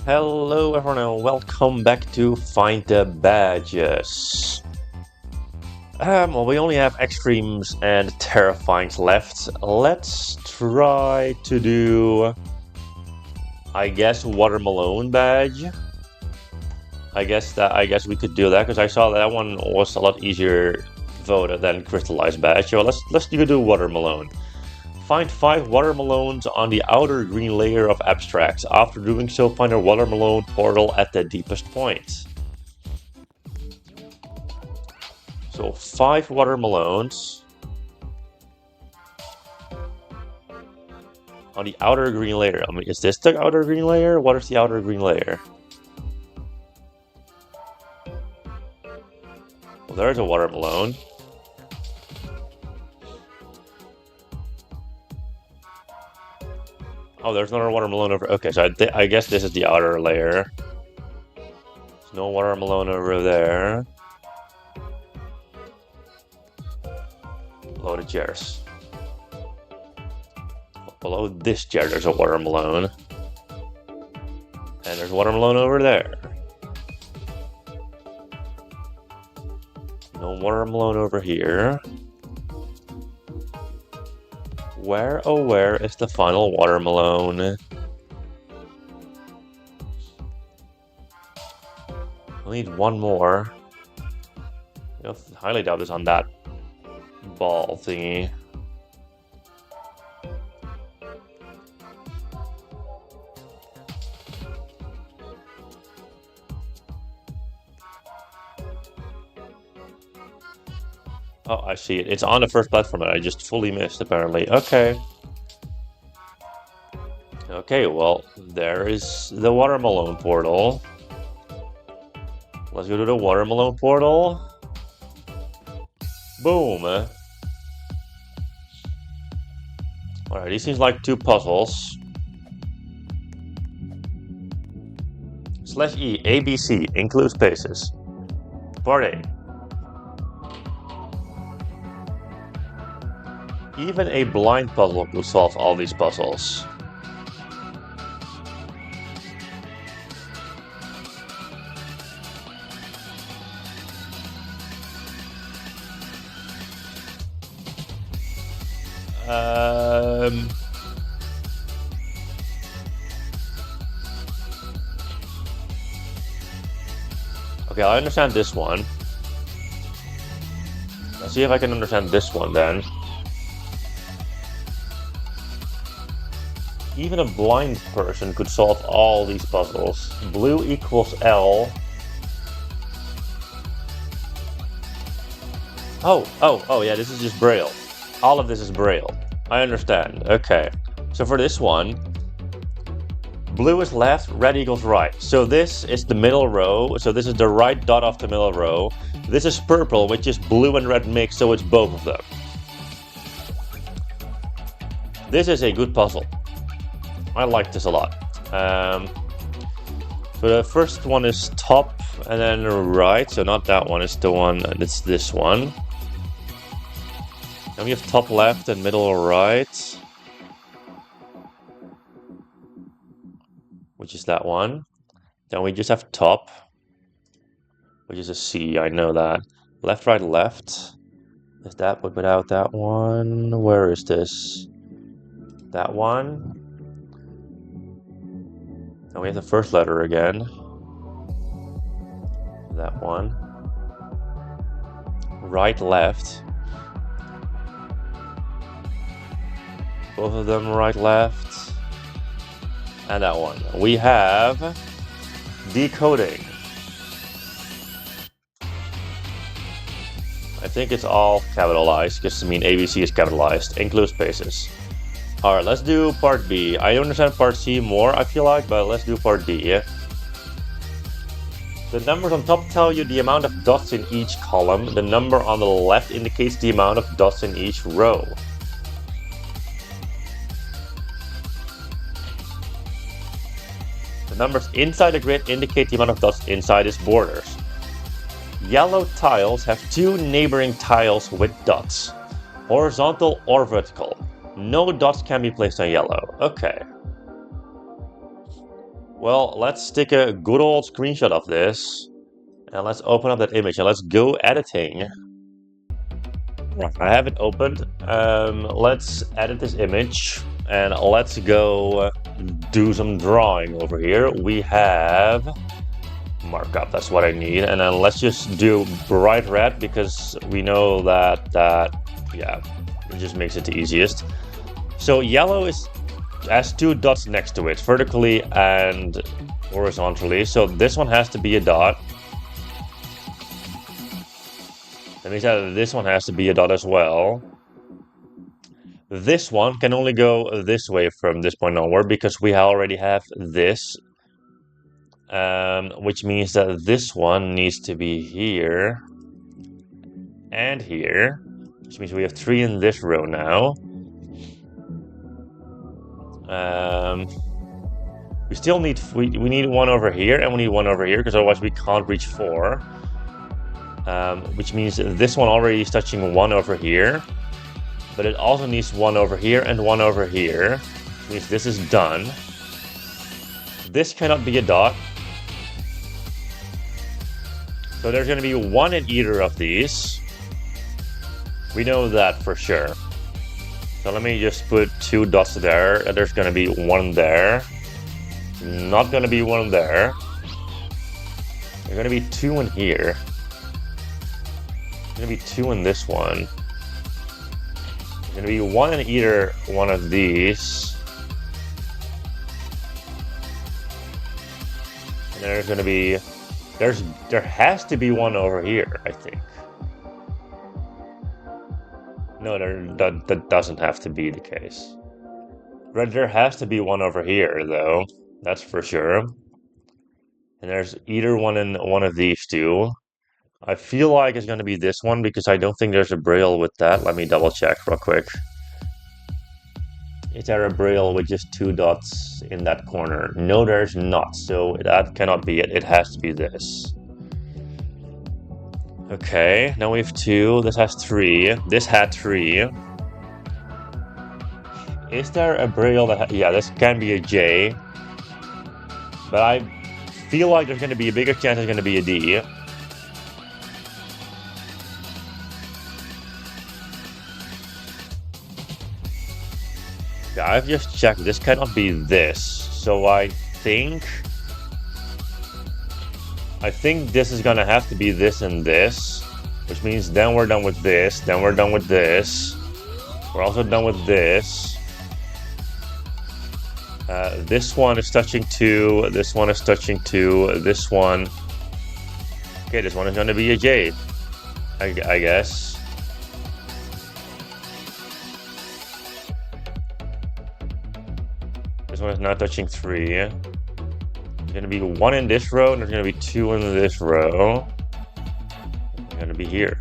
Hello everyone and welcome back to Find the Badges. Well, we only have extremes and terrifyings left. Let's try to do, I guess, Watermelon badge. I guess we could do that because I saw that one was a lot easier voted than crystallized badge. So let's do Watermelon. Find 5 watermelons on the outer green layer of abstracts. After doing so, find a watermelon portal at the deepest point. So 5 watermelons on the outer green layer. I mean, is this the outer green layer? What is the outer green layer? Well, there's a watermelon. Oh, there's another watermelon over. Okay, so I guess this is the outer layer. There's no watermelon over there. Below the chairs. Below this chair, there's a watermelon. And there's watermelon over there. No watermelon over here. Where, oh where is the final watermelon? I need one more. I highly doubt it's on that ball thingy. Oh, I see it. It's on the first platform that I just fully missed, apparently. Okay. Okay, well, there is the watermelon portal. Let's go to the watermelon portal. Boom. Alright, these seems like 2 puzzles. /E, ABC, include spaces. Part A. Even a blind puzzle could solve all these puzzles. Okay, I understand this one. Let's see if I can understand this one then. Even a blind person could solve all these puzzles. Blue equals L. Oh, yeah, this is just Braille. All of this is Braille. I understand. Okay. So for this one, blue is left, red equals right. So this is the middle row. So this is the right dot of the middle row. This is purple, which is blue and red mixed, so it's both of them. This is a good puzzle. I like this a lot. So the first one is top and then right. So not that one, it's the one, it's this one. Then we have top left and middle right. Which is that one. Then we just have top, which is a C, I know that. Left, right, left. Is that, but without that one? Where is this? That one. Then we have the first letter again. That one. Right, left. Both of them right, left. And that one. We have decoding. I think it's all capitalized, because I mean ABC is capitalized. Include spaces. Alright, let's do part B. I understand part C more, I feel like, but let's do part D, yeah? The numbers on top tell you the amount of dots in each column. The number on the left indicates the amount of dots in each row. The numbers inside the grid indicate the amount of dots inside its borders. Yellow tiles have 2 neighboring tiles with dots, horizontal or vertical. No dots can be placed on yellow. Okay. Well, let's take a good old screenshot of this. And let's open up that image and let's go editing. I have it opened. Let's edit this image and let's go do some drawing over here. We have markup, that's what I need. And then let's just do bright red because we know that yeah, it just makes it the easiest. So yellow has two dots next to it, vertically and horizontally. So this one has to be a dot. That means that this one has to be a dot as well. This one can only go this way from this point onward because we already have this. Which means that this one needs to be here and here. Which means we have 3 in this row now. We still need, we need one over here and we need one over here because otherwise we can't reach 4. Which means this one already is touching 1 over here. But it also needs 1 over here and 1 over here. Which means this is done. This cannot be a dot. So there's going to be 1 in either of these. We know that for sure. So let me just put 2 dots there. And there's going to be 1 there. Not going to be 1 there. There's going to be 2 in here. There's going to be 2 in this one. There's going to be 1 in either one of these. And there's going to be... There has to be 1 over here, I think. No, that doesn't have to be the case. There has to be 1 over here, though. That's for sure. And there's either one in one of these two. I feel like it's going to be this one because I don't think there's a braille with that. Let me double check real quick. Is there a braille with just 2 dots in that corner? No, there's not. So that cannot be it. It has to be this. Okay, now we have 2. This has 3. This had 3. Is there a braille that... yeah, this can be a J. But I feel like there's going to be a bigger chance there's going to be a D. Yeah, I've just checked. This cannot be this. So I think this is gonna have to be this and this, which means then we're done with this, then we're done with this. We're also done with this. This one is touching 2, this one is touching 2, this one... okay, this one is gonna be a J, I guess. This one is not touching 3. There's going to be 1 in this row, and there's going to be 2 in this row. They're going to be here.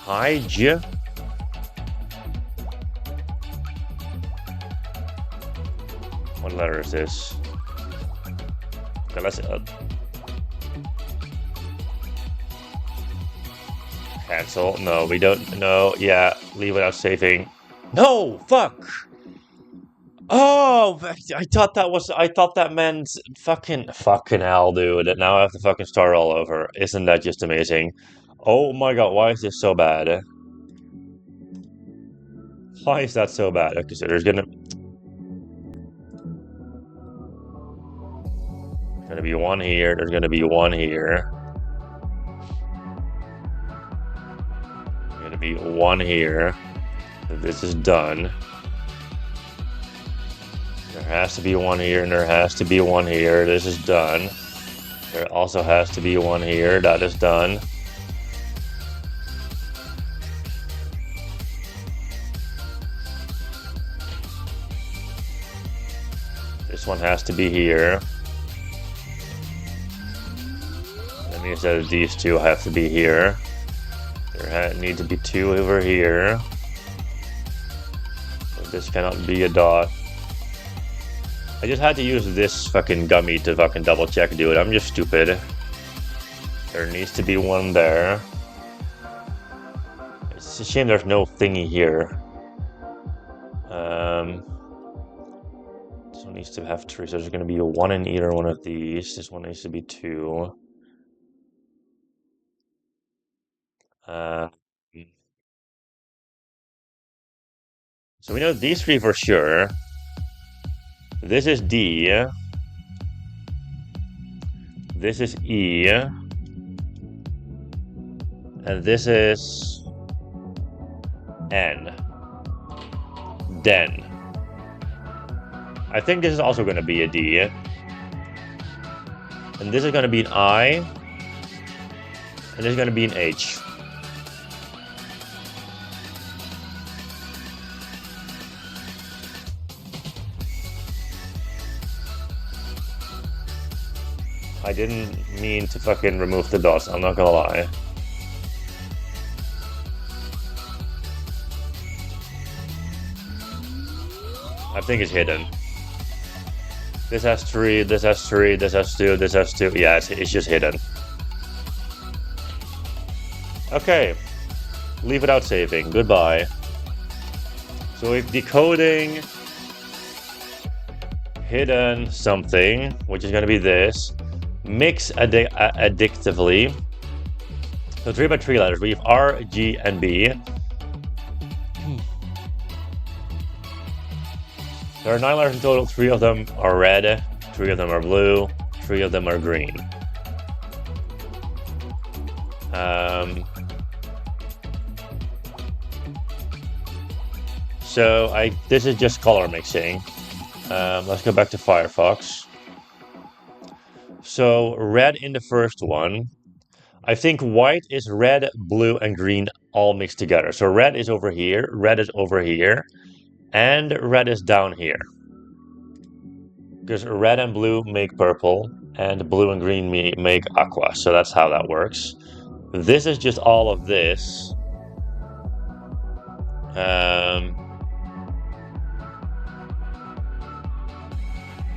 Hide. What letter is this? Okay, let's... cancel. No, we don't... no, yeah, leave without saving. No! Fuck! Oh! I thought that meant fucking hell, dude. Now I have to fucking start all over. Isn't that just amazing? Oh my god, why is this so bad? Why is that so bad? Okay, so there's gonna be 1 here, there's gonna be 1 here. There's gonna be 1 here. This is done. There has to be 1 here, and there has to be 1 here. This is done. There also has to be 1 here. That is done. This one has to be here. That means that these 2 have to be here. There need to be 2 over here. This cannot be a dot. I just had to use this fucking gummy to fucking double check, dude. I'm just stupid. There needs to be 1 there. It's a shame there's no thingy here. This one needs to have 3, so there's going to be a 1 in either one of these. This one needs to be 2. Uh, so we know these 3 for sure. This is D. This is E. And this is N. Den. I think this is also going to be a D. And this is going to be an I. And this is going to be an H. I didn't mean to fucking remove the dots, I'm not gonna lie. I think it's hidden. This has 3, this has 3, this has 2, this has 2. Yeah, it's just hidden. Okay. Leave without saving. Goodbye. So if decoding hidden something, which is going to be this, mix addictively. So 3 by 3 letters. We have R, G, and B. There are 9 letters in total. 3 of them are red, 3 of them are blue, 3 of them are green. So this is just color mixing. Let's go back to Firefox. So red in the first one. I think white is red, blue, and green all mixed together. So red is over here, red is over here, and red is down here. Because red and blue make purple, and blue and green make aqua. So that's how that works. This is just all of this.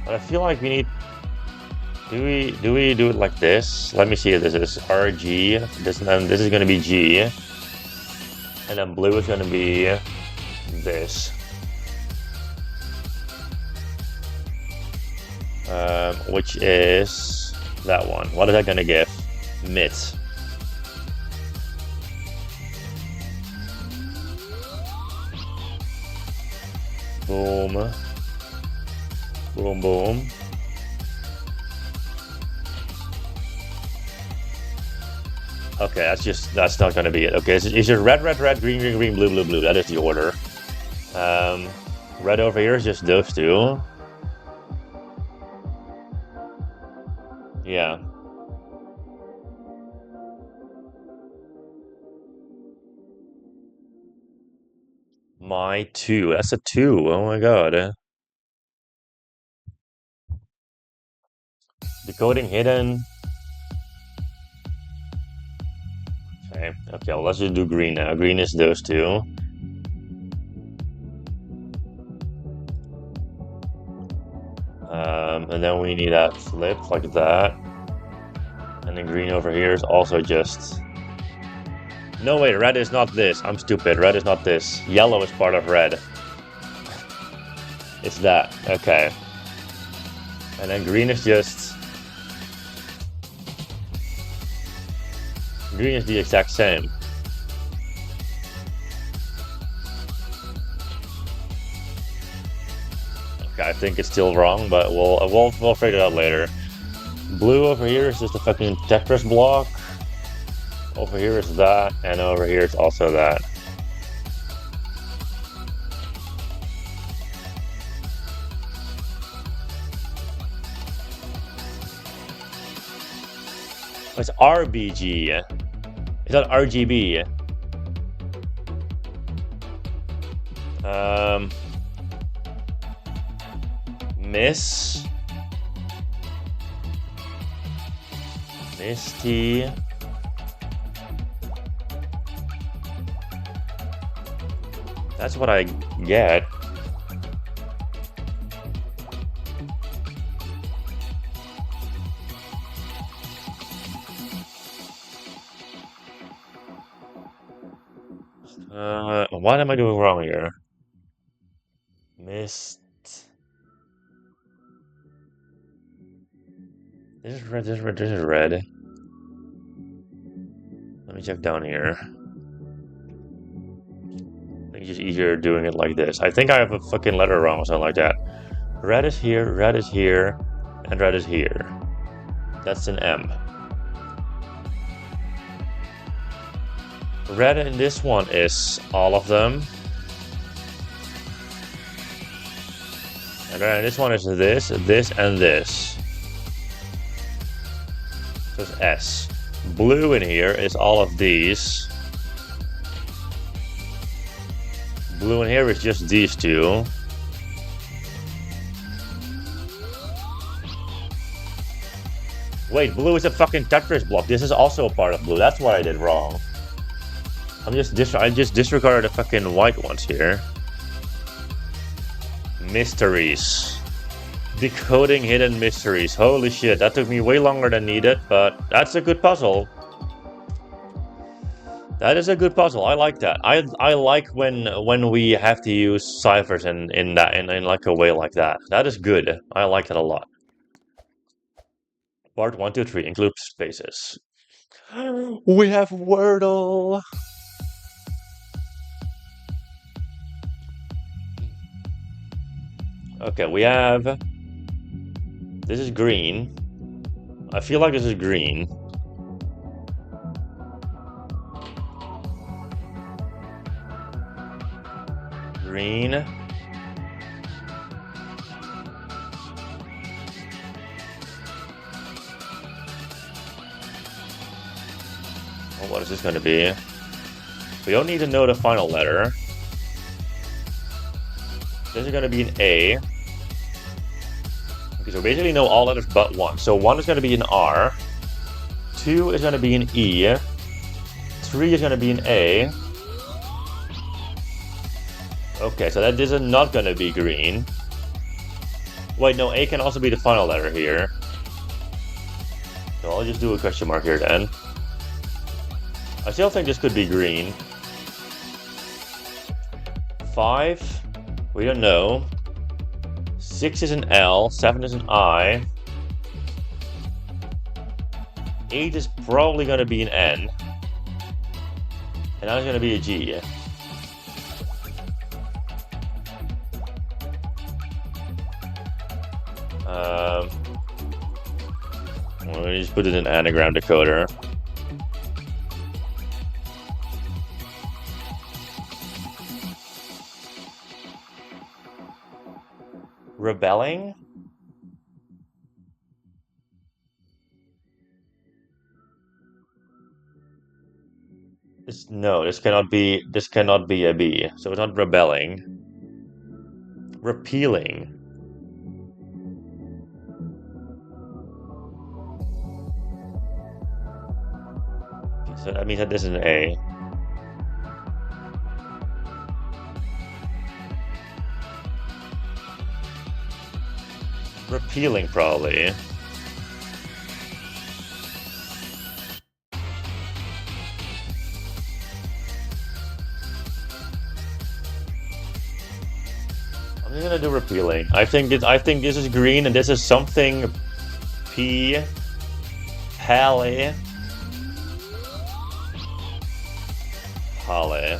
But I feel like we need. Do we do it like this? Let me see if this is RG. This is going to be G, and then blue is going to be this. Which is that one. What is that going to give? Mit. Boom. Boom, boom. Okay, that's not gonna be it. Okay, it's just red, red, red, green, green, green, blue, blue, blue. That is the order. Red over here is just those 2. Yeah. My 2. That's a 2. Oh my god. Decoding hidden. Okay. Okay, well, let's just do green now. Green is those 2. And then we need that flipped like that. And then green over here is also just... No, wait, red is not this. I'm stupid. Red is not this. Yellow is part of red. It's that. Okay. And then green is just... Green is the exact same. Okay, I think it's still wrong, but we'll figure it out later. Blue over here is just a fucking Tetris block. Over here is that, and over here is also that. It's RBG. It's not RGB. Misty. That's what I get. What am I doing wrong here? Mist. This is red, this is red, this is red. Let me check down here. I think it's just easier doing it like this. I think I have a fucking letter wrong or something like that. Red is here, and red is here. That's an M. Red in this one is all of them. And then this one is this, and this. So it's S. Blue in here is all of these. Blue in here is just these two. Wait, blue is a fucking Tetris block. This is also a part of blue. That's what I did wrong. I just disregarded the fucking white ones here. Mysteries. Decoding hidden mysteries. Holy shit, that took me way longer than needed, but that's a good puzzle. That is a good puzzle. I like that. I like when we have to use ciphers in like a way like that. That is good. I like that a lot. Part 1, 2, 3 includes spaces. We have Wordle. Okay, we have. This is green. I feel like this is green. Green. Oh, what is this going to be? We don't need to know the final letter. This is going to be an A. Okay, so we basically know all letters but one. So 1 is going to be an R. 2 is going to be an E. 3 is going to be an A. Okay, so that is not going to be green. Wait, no, A can also be the final letter here. So I'll just do a question mark here then. I still think this could be green. 5, we don't know. 6 is an L, 7 is an I. 8 is probably going to be an N. And 9 is going to be a G. Let me just put it in anagram decoder. Rebelling? No, this cannot be a B. So it's not rebelling. Repealing. So that means that this is an A. Repealing, probably. I'm just gonna do repealing. I think this is green and this is something P. Pally. Holly.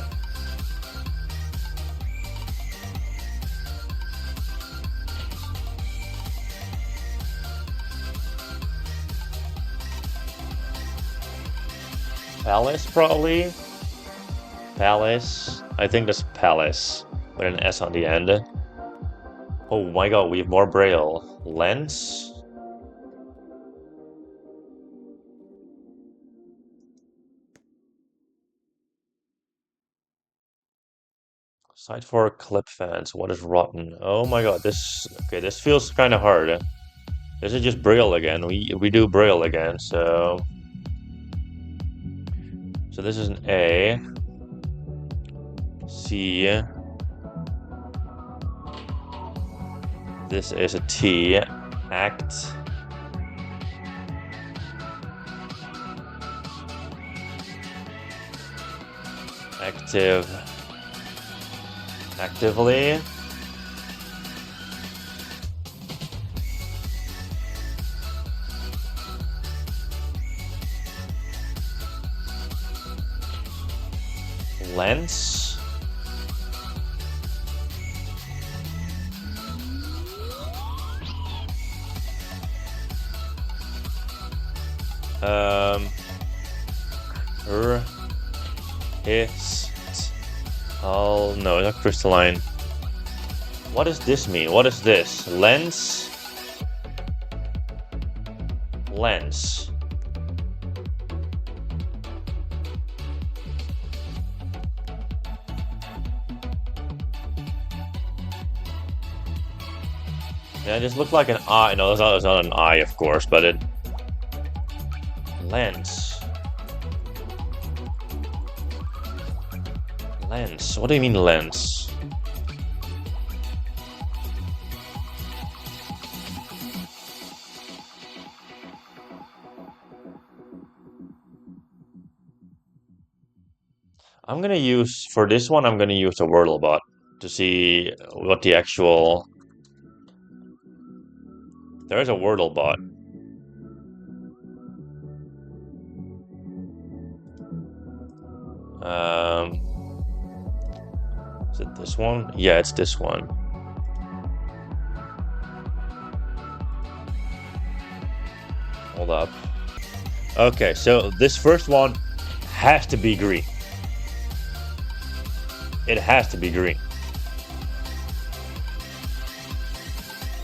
Palace, probably? Palace. I think that's Palace, with an S on the end. Oh my god, we have more Braille. Lens? Site for clip fans. What is rotten? Oh my god, this feels kind of hard. This is just Braille again. We do Braille again, so this is an A. C. This is a T. Act. Active. Actively. Lens. Oh no, not crystalline. What does this mean? What is this? Lens? Lens. Yeah, it just looked like an eye. No, it's not an eye, of course, but it... Lens. Lens. What do you mean lens? I'm gonna use, for this one, I'm gonna use a Wordlebot to see what the actual... There's a Wordlebot. Is it this one? Yeah, it's this one. Hold up. Okay, so this first one has to be green. It has to be green.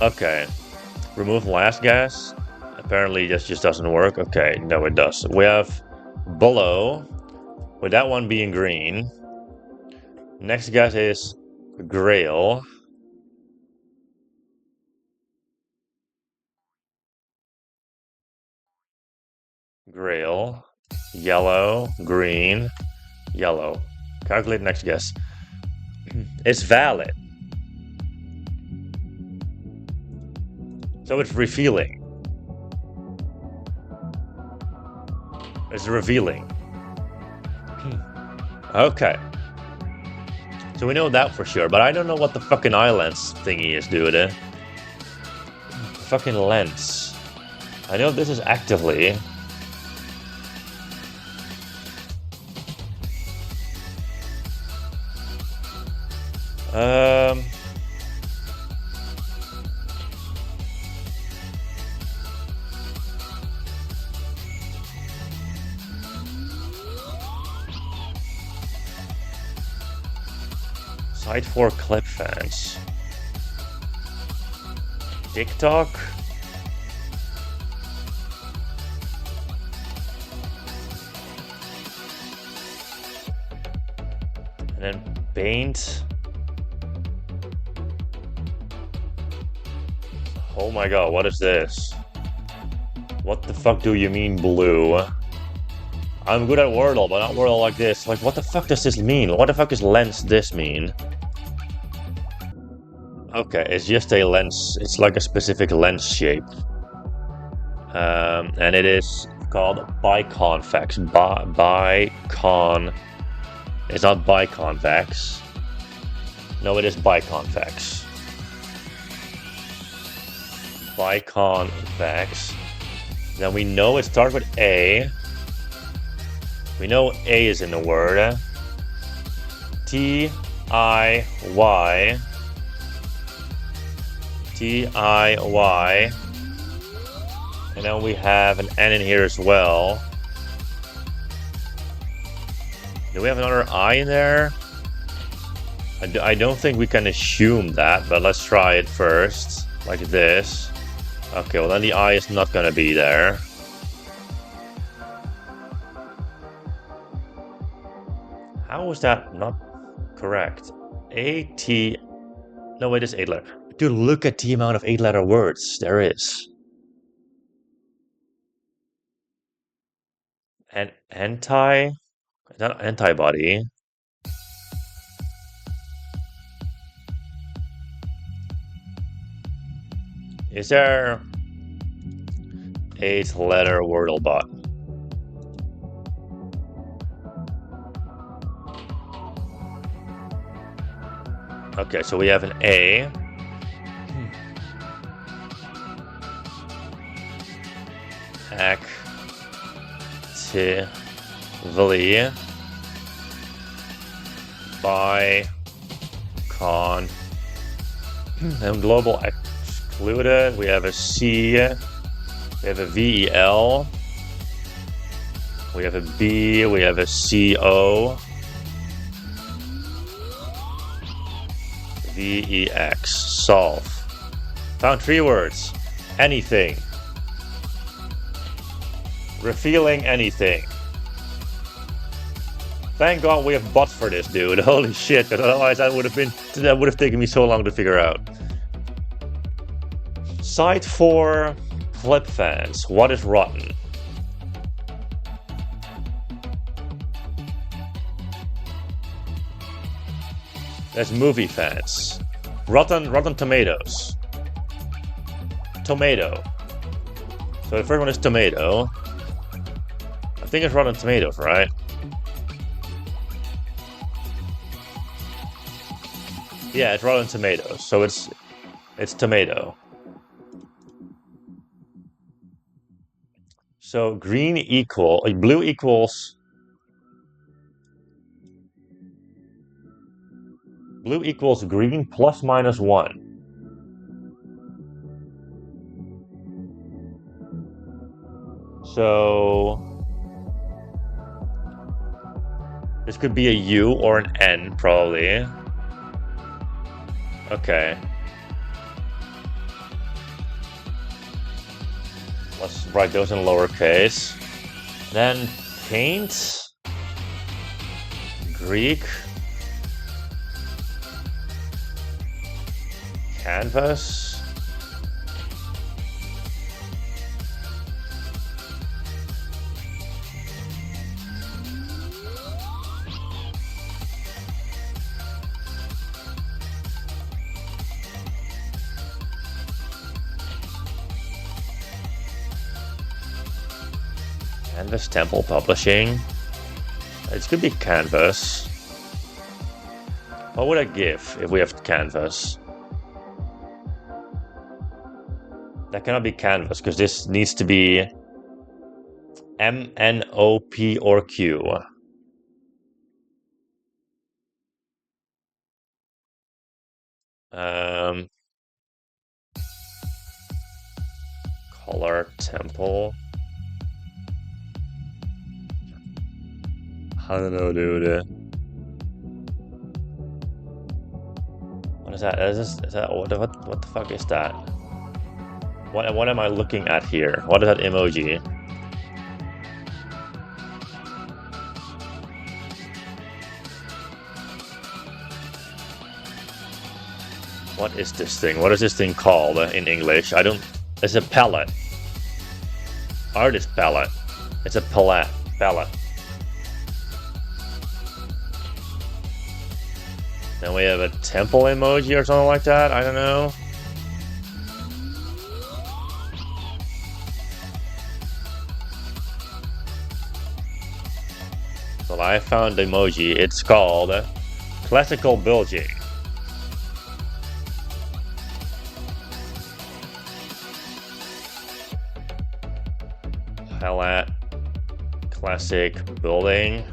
Okay. Remove last gas. Apparently this just doesn't work. Okay, no it does. We have below, with that one being green. Next gas is Grail. Grail. Yellow. Green. Yellow. Calculate next guess. It's valid. So it's revealing. It's revealing. Okay. So we know that for sure, but I don't know what the fucking eye lens thingy is, dude. Fucking lens. I know this is actively. Side 4 clip fans. TikTok. And then paint. Oh my god, what is this? What the fuck do you mean blue? I'm good at Wordle, but not Wordle like this. Like, what the fuck does this mean? What the fuck does lens this mean? Okay, it's just a lens. It's like a specific lens shape. And it is called biconvex. Bicon. It's not biconvex. No, it is biconvex. Biconvex. Then we know it starts with A. We know A is in the word. T-I-Y. T-I-Y. And then we have an N in here as well. Do we have another I in there? I don't think we can assume that, but let's try it first. Like this. Okay, well then the I is not gonna be there. How is that not correct? A-T... No, it is 8 letter. Dude, look at the amount of 8-letter words there is. And not antibody. Is there 8-letter Wordlebot? Okay, so we have an A. Actively. By con and global excluded. We have a C. We have a VEL. We have a B. We have a CO. VEX. Solve. Found 3 words. Anything. Revealing anything. Thank God we have bots for this, dude. Holy shit! Because otherwise that would have taken me so long to figure out. Site 4 flip fans. What is rotten? That's movie fans. Rotten Tomatoes. Tomato. So the first one is tomato. I think it's Rotten Tomatoes, right? Yeah, it's Rotten Tomatoes. So it's tomato. So blue equals green plus minus 1. So this could be a U or an N, probably. Okay. Let's write those in lowercase. Then paint. Greek. Canvas. Canvas Temple Publishing. It could be Canvas. What would I give if we have Canvas? That cannot be Canvas because this needs to be M, N, O, P, or Q. Color Temple. I don't know, dude. What is that? Is that what the fuck is that? What am I looking at here? What is that emoji? What is this thing? What is this thing called in English? It's a palette. Artist palette. It's a palette. Then we have a temple emoji or something like that. I don't know. Well, I found the emoji. It's called classical bulging. Palette. Classic building.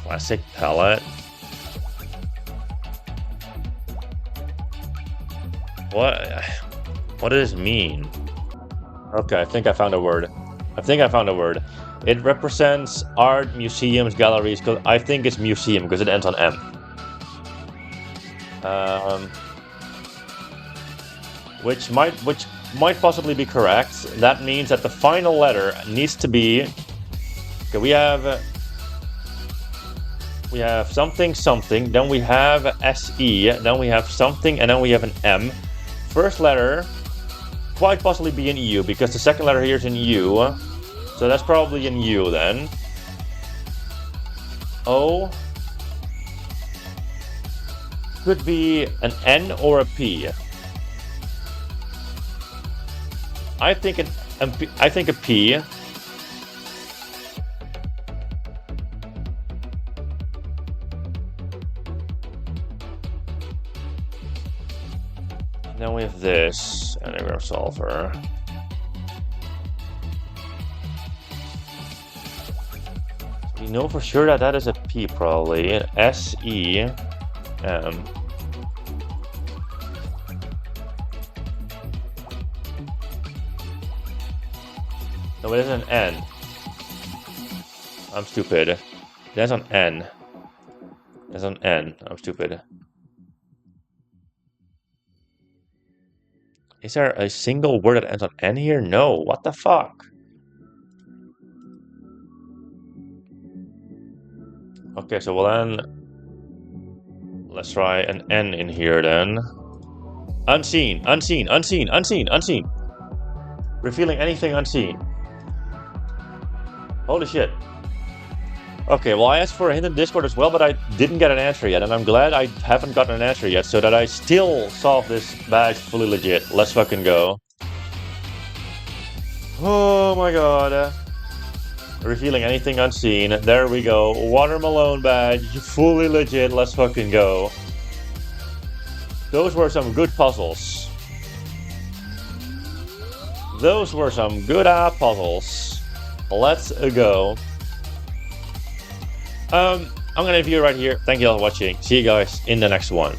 Classic palette. What does this mean? Okay, I think I found a word. It represents art, museums, galleries. Cause I think it's museum because it ends on M. Which might possibly be correct. That means that the final letter needs to be. Okay, we have something, then we have SE, then we have something, and then we have an M. First letter, quite possibly be an U, because the second letter here is in U. So that's probably in U then. O. Could be an N or a P. I think a P. Then we have this anagram solver. know for sure that that is a P, probably. S-E-M. No, it is an N. I'm stupid. That's an N. That's an N. I'm stupid. Is there a single word that ends on N here? No. What the fuck? Okay, so well then... Let's try an N in here then. Unseen, unseen, unseen, unseen, unseen. Revealing anything unseen. Holy shit. Okay, well I asked for a hint in Discord as well, but I didn't get an answer yet, and I'm glad I haven't gotten an answer yet, so that I still solve this badge fully legit. Let's fucking go. Oh my god. Revealing anything unseen. There we go. Watermelon badge, fully legit. Let's fucking go. Those were some good puzzles. Those were some good puzzles. Let's go. I'm gonna leave you right here. Thank you all for watching. See you guys in the next one.